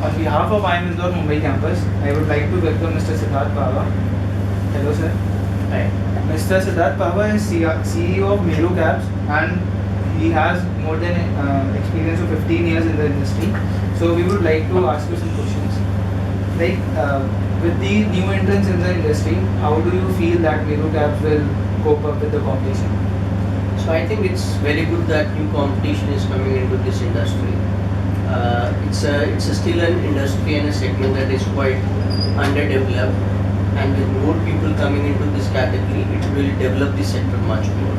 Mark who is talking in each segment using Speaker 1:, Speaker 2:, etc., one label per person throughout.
Speaker 1: On behalf of IIM Indore Mumbai campus, I would like to welcome Mr. Siddharth Pahwa. Hello, sir.
Speaker 2: Hi.
Speaker 1: Mr. Siddharth Pahwa is CEO of Meru Cabs, and he has more than experience of 15 years in the industry. So we would like to ask you some questions. Like with the new entrants in the industry, how do you feel that Meru Cabs will cope up with the competition?
Speaker 2: So I think it's very good that new competition is coming into this industry. It's still an industry and a segment that is quite underdeveloped, and with more people coming into this category, it will develop the sector much more.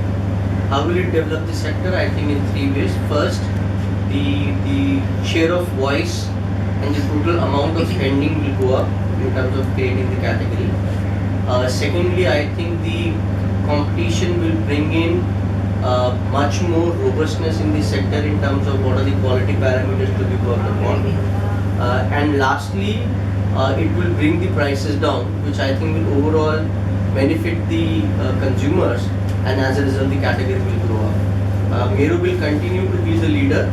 Speaker 2: How will it develop the sector? I think in three ways. First, the share of voice and the total amount of spending will go up in terms of creating the category. Secondly, I think the competition will bring in much more robustness in the sector in terms of what are the quality parameters to be worked upon. And lastly, it will bring the prices down, which I think will overall benefit the consumers, and as a result the category will grow up. Meru will continue to be the leader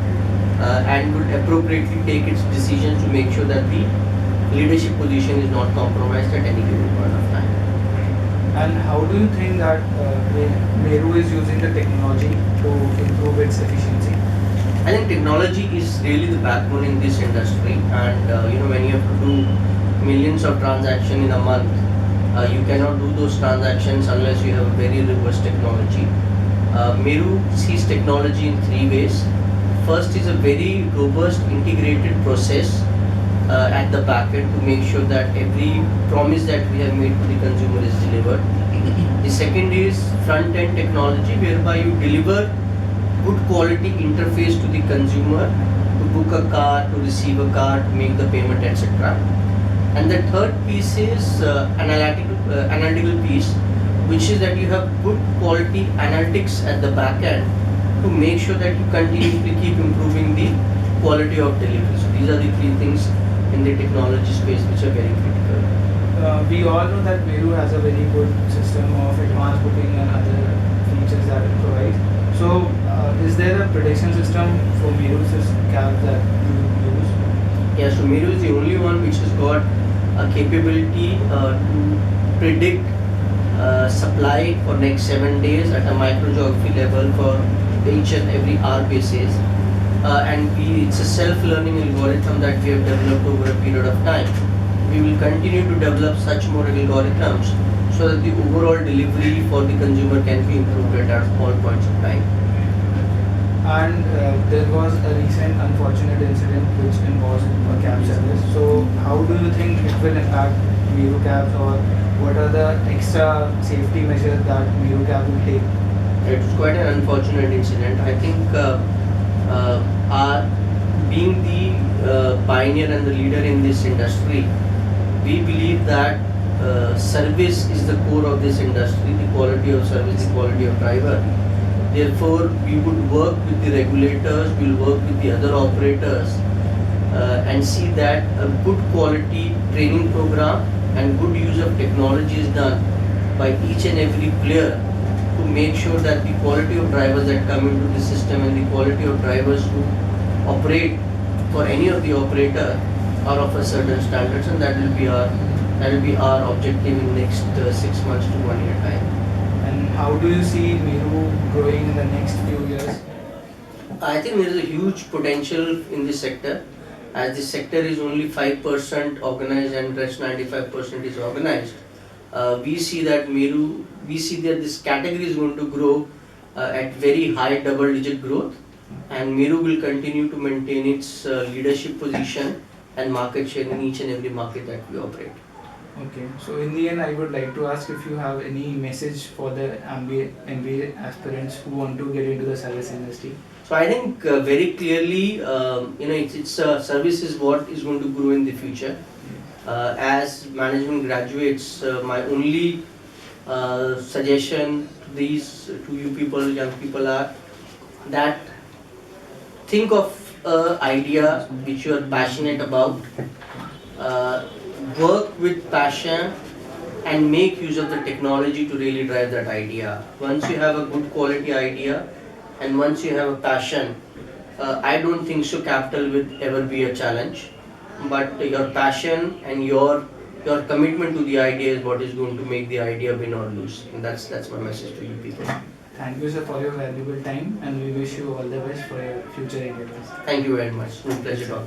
Speaker 2: and will appropriately take its decisions to make sure that the leadership position is not compromised at any given point of time.
Speaker 1: And how do you think that Meru is using the technology to improve its efficiency?
Speaker 2: I think technology is really the backbone in this industry, and when you have to do millions of transactions in a month, you cannot do those transactions unless you have a very robust technology. Meru sees technology in three ways. First is a very robust integrated process at the back end to make sure that every promise that we have made to the consumer is delivered. The second is front-end technology, whereby you deliver good quality interface to the consumer to book a car, to receive a car, to make the payment, etc. And the third piece is analytical piece, which is that you have good quality analytics at the back end to make sure that you continuously keep improving the quality of delivery. So these are the three things in the technology space which are very critical.
Speaker 1: We all know that Meru has a very good system of advanced booking and other features that it provides. So, is there a prediction system for Meru's cab that you use?
Speaker 2: Yeah, so Meru is the only one which has got a capability to predict supply for next 7 days at a microgeography level for each and every hour basis. It's a self-learning algorithm that we have developed over a period of time. We will continue to develop such more algorithms so that the overall delivery for the consumer can be improved at all points of time.
Speaker 1: And there was a recent unfortunate incident which involves a cab service. So, how do you think it will impact Meru cabs, or what are the extra safety measures that Meru cab will take?
Speaker 2: It was quite an unfortunate incident. I think being the pioneer and the leader in this industry, we believe that service is the core of this industry, the quality of service, the quality of driver. Therefore, we would work with the regulators, we'll work with the other operators and see that a good quality training program and good use of technology is done by each and every player to make sure that the quality of drivers that come into the system and the quality of drivers who operate for any of the operator are of a certain standards, and that will be our objective in next 6 months to 1 year time.
Speaker 1: And how do you see Meru growing in the next few years?
Speaker 2: I think there is a huge potential in this sector, as this sector is only 5% organized and rest 95% is organized. We see that this category is going to grow at very high double-digit growth, and Meru will continue to maintain its leadership position and market share in each and every market that we operate.
Speaker 1: Okay, so in the end, I would like to ask if you have any message for the MBA aspirants who want to get into the service industry.
Speaker 2: So I think very clearly, it's service is what is going to grow in the future. As management graduates, my only suggestion to you people, young people, are that think of an idea which you are passionate about, work with passion and make use of the technology to really drive that idea. Once you have a good quality idea and once you have a passion, I don't think so capital will ever be a challenge. but your passion and your commitment to the idea is what is going to make the idea win or lose. And that's my message to you people.
Speaker 1: Thank you, sir, for your valuable time, and we wish you all the best for your future endeavors.
Speaker 2: Thank you very much. It's a pleasure talking.